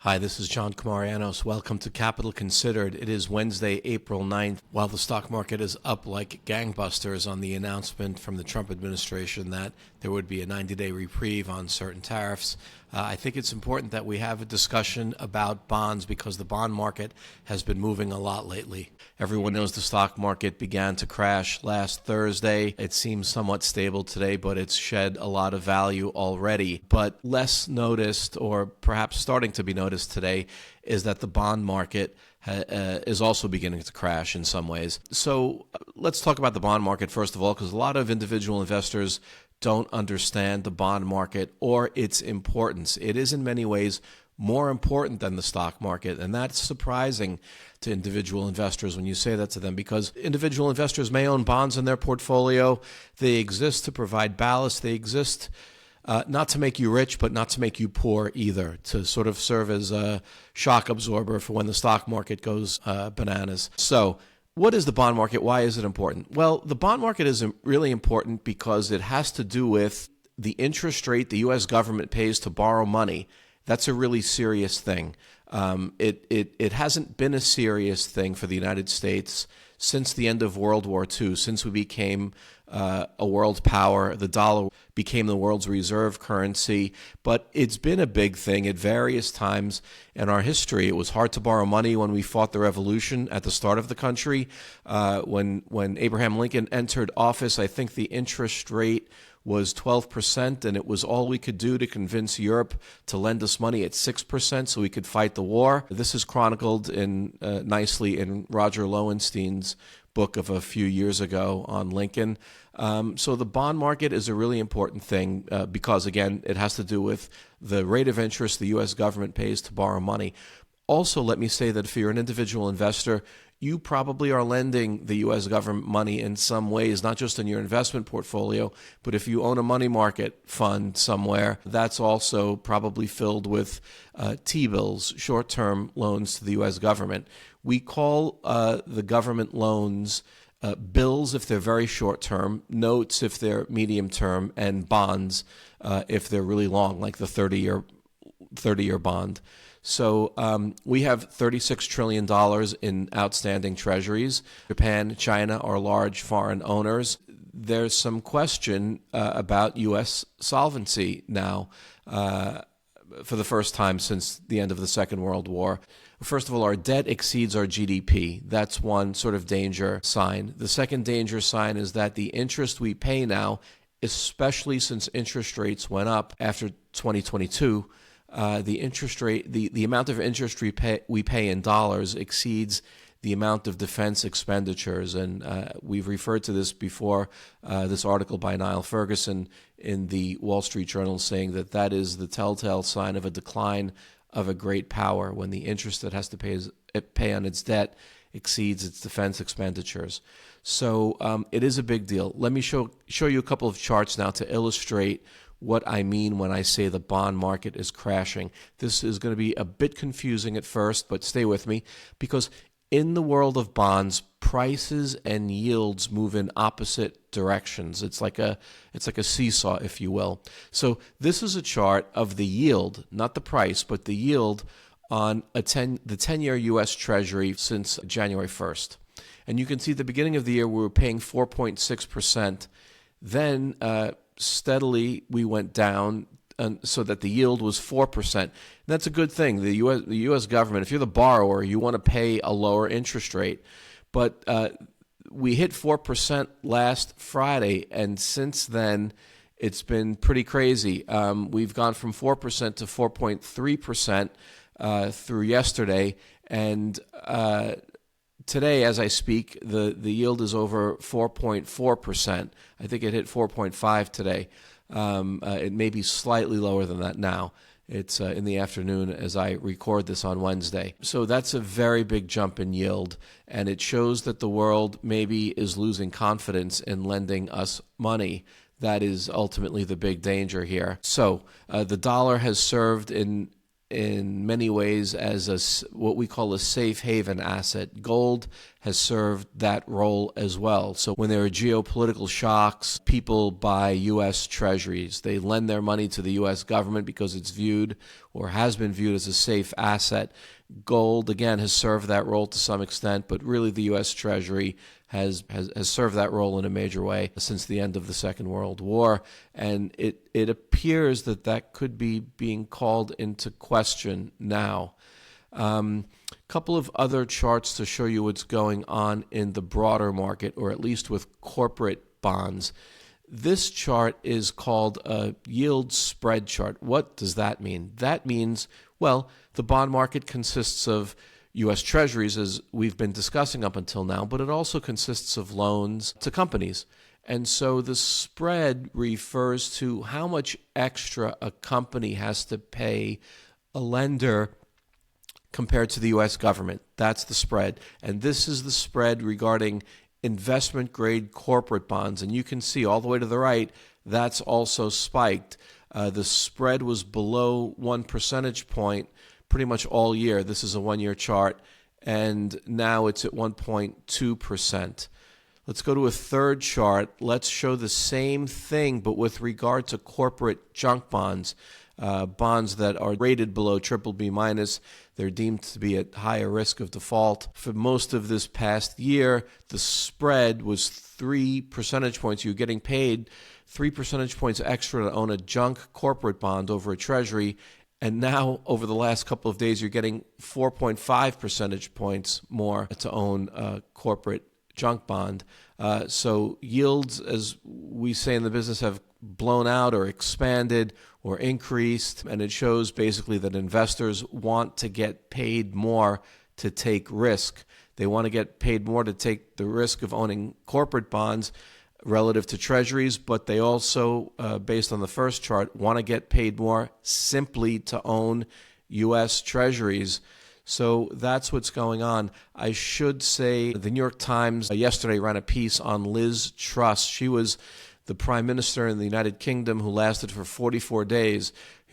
Hi, this is John Kamarianos. Welcome to Capital Considered. It is Wednesday, April 9th. While the stock market is up like gangbusters on the announcement from the Trump administration that there would be a 90-day reprieve on certain tariffs, I think it's important that we have a discussion about bonds because the bond market has been moving a lot lately. Everyone knows the stock market began to crash last Thursday. It seems somewhat stable today, but it's shed a lot of value already. But less noticed, or perhaps starting to be noticed today, is that the bond market is also beginning to crash in some ways. So let's talk about the bond market first of all, because a lot of individual investors don't understand the bond market or its importance. It is in many ways more important than the stock market, and that's surprising to individual investors when you say that to them, because individual investors may own bonds in their portfolio. They exist to provide ballast. They exist not to make you rich, but not to make you poor either, to sort of serve as a shock absorber for when the stock market goes bananas. So what is the bond market? Why is it important? Well, the bond market is really important because it has to do with the interest rate the U.S. government pays to borrow money. That's a really serious thing. It hasn't been a serious thing for the United States since the end of World War II, since we became a world power. The dollar became the world's reserve currency, but it's been a big thing at various times in our history. It was hard to borrow money when we fought the revolution at the start of the country. When Abraham Lincoln entered office, I think the interest rate was 12%, and it was all we could do to convince Europe to lend us money at 6% so we could fight the war. This is chronicled nicely in Roger Lowenstein's book of a few years ago on Lincoln. So the bond market is a really important thing because, again, it has to do with the rate of interest the U.S. government pays to borrow money. Also, let me say that if you're an individual investor, you probably are lending the U.S. government money in some ways, not just in your investment portfolio, but if you own a money market fund somewhere, that's also probably filled with T-bills, short-term loans to the U.S. government. We call the government loans bills if they're very short-term, notes if they're medium-term, and bonds if they're really long, like the 30-year bond. So we have $36 trillion in outstanding treasuries. Japan, China are large foreign owners. There's some question about U.S. solvency now for the first time since the end of the Second World War. First of all, our debt exceeds our GDP. That's one sort of danger sign. The second danger sign is that the interest we pay now, especially since interest rates went up after 2022, the interest rate, the amount of interest we pay in dollars exceeds the amount of defense expenditures. And we've referred to this before, this article by Niall Ferguson in the Wall Street Journal saying that that is the telltale sign of a decline of a great power, when the interest that has to pay on its debt exceeds its defense expenditures. So it is a big deal. Let me show you a couple of charts now to illustrate what I mean when I say the bond market is crashing. This is going to be a bit confusing at first, but stay with me, because in the world of bonds, prices and yields move in opposite directions. It's like a seesaw, if you will. So this is a chart of the yield, not the price, but the yield on the 10-year U.S. Treasury since January 1st. And you can see at the beginning of the year we were paying 4.6%. Then steadily we went down so that the yield was 4%. That's a good thing. The U.S. government, if you're the borrower, you want to pay a lower interest rate. But we hit 4% last Friday, and since then it's been pretty crazy. We've gone from 4% to 4.3% through yesterday, and today, as I speak, the yield is over 4.4%. I think it hit 4.5 today. It may be slightly lower than that now. It's in the afternoon as I record this on Wednesday. So that's a very big jump in yield, and it shows that the world maybe is losing confidence in lending us money. That is ultimately the big danger here. So the dollar has served in in many ways as what we call a safe haven asset. Gold has served that role as well. So when there are geopolitical shocks, people buy U.S. treasuries. They lend their money to the U.S. government because it's viewed or has been viewed as a safe asset. Gold, again, has served that role to some extent, but really the U.S. Treasury has served that role in a major way since the end of the Second World War. And it appears that could be being called into question now. Couple of other charts to show you what's going on in the broader market, or at least with corporate bonds. This chart is called a yield spread chart. What does that mean? That means, well, the bond market consists of U.S. Treasuries, as we've been discussing up until now, but it also consists of loans to companies. And so the spread refers to how much extra a company has to pay a lender compared to the U.S. government. That's the spread. And this is the spread regarding investment-grade corporate bonds. And you can see all the way to the right, that's also spiked. The spread was below 1 percentage point pretty much all year. This is a one-year chart. And now it's at 1.2%. Let's go to a third chart. Let's show the same thing, but with regard to corporate junk bonds. Bonds that are rated below BBB minus, they're deemed to be at higher risk of default. For most of this past year, the spread was 3 percentage points. You're getting paid 3 percentage points extra to own a junk corporate bond over a treasury. And now, over the last couple of days, you're getting 4.5 percentage points more to own a corporate junk bond. So yields, as we say in the business, have blown out or expanded or increased, and it shows basically that investors want to get paid more to take risk. They want to get paid more to take the risk of owning corporate bonds relative to treasuries, but they also, based on the first chart, want to get paid more simply to own U.S. treasuries. So that's what's going on. I should say the New York Times yesterday ran a piece on Liz Truss. She was the prime minister in the United Kingdom who lasted for 44 days.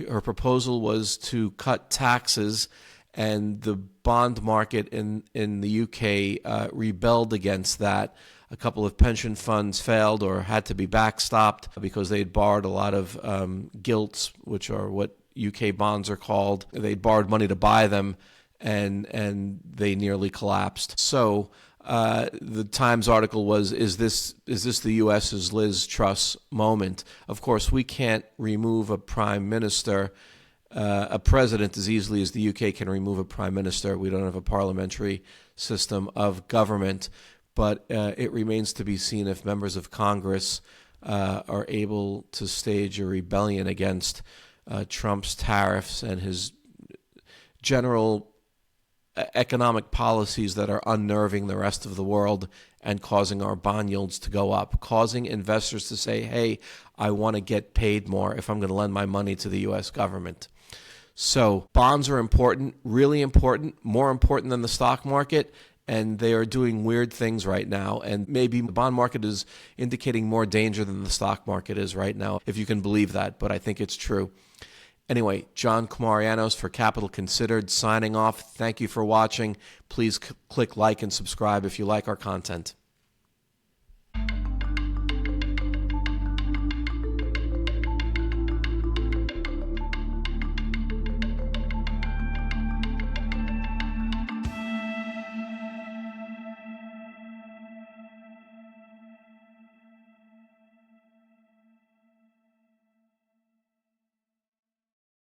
Her proposal was to cut taxes, and the bond market in the UK rebelled against that. A couple of pension funds failed or had to be backstopped because they'd borrowed a lot of gilts, which are what UK bonds are called. They'd borrowed money to buy them, and they nearly collapsed. So the Times article was, is this the U.S.'s Liz Truss moment? Of course, we can't remove a prime minister, a president, as easily as the UK can remove a prime minister. We don't have a parliamentary system of government. But it remains to be seen if members of Congress are able to stage a rebellion against Trump's tariffs and his general economic policies that are unnerving the rest of the world and causing our bond yields to go up, causing investors to say, hey, I want to get paid more if I'm going to lend my money to the U.S. government. So bonds are important, really important, more important than the stock market. And they are doing weird things right now. And maybe the bond market is indicating more danger than the stock market is right now, if you can believe that. But I think it's true. Anyway, John Komarianos for Capital Considered signing off. Thank you for watching. Please click like and subscribe if you like our content.